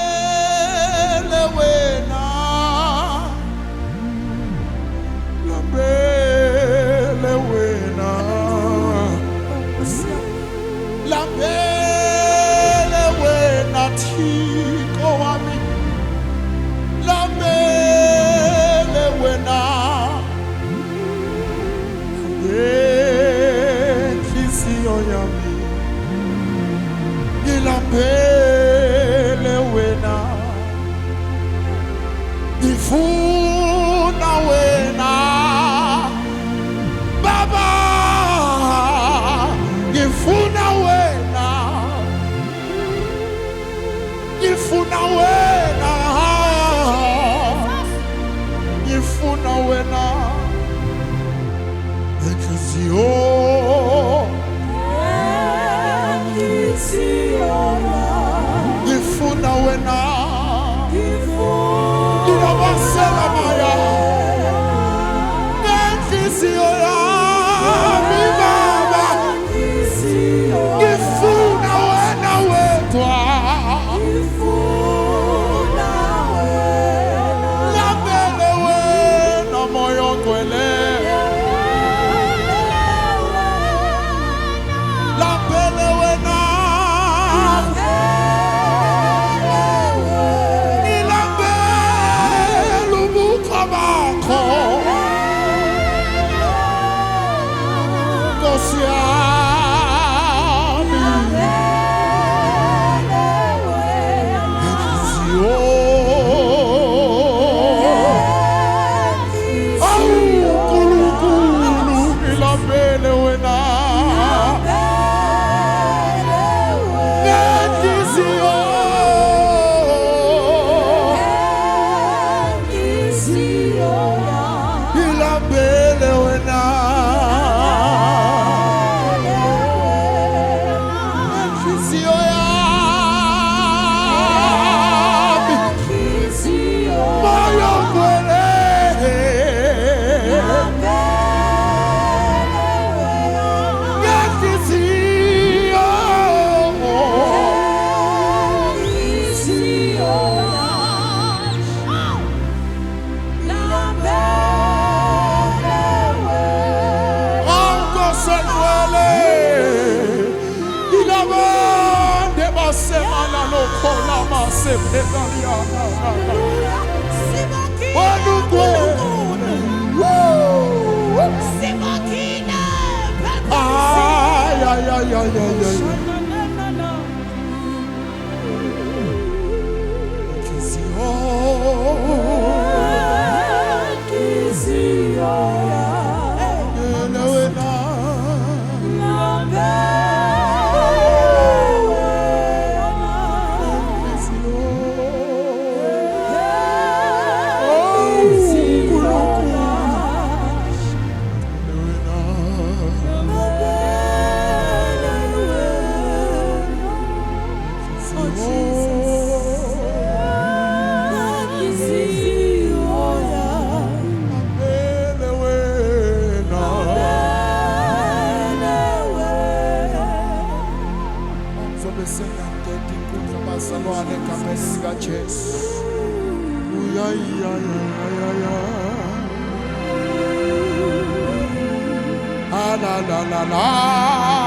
Lambele wena, lambele wena, lambele wena Thixo wami, lambele wena, ngenhliziyo yami, ngilambele wena, ngifuna wena Baba, ngifuna wena, ngifuna wena, ngifuna wena, ngenhliziyo ngifuna wena, ngiyabasela maya ngenhliziyo yami Baba, ngifuna wena wedwa, lambele wena moyo ngcwele, lambele wena, ngilambele ubukho bakho Nkosi yami, ngenhliziyo, awu Nkulunkulu, ngilambele wena, ngenhliziyo, ngilambele wena, ngenhliziyo yami, moyo ngcwele, ngenhliziyo, Nkosi ngcwele, ilabande basemana lokhola masebhekayana olungcwele, ay ay ay ay ay ay, ngenhliziyo, ngilambele wena, ngenhliziyo, bazalwane egameni likaJesu. La la la la la.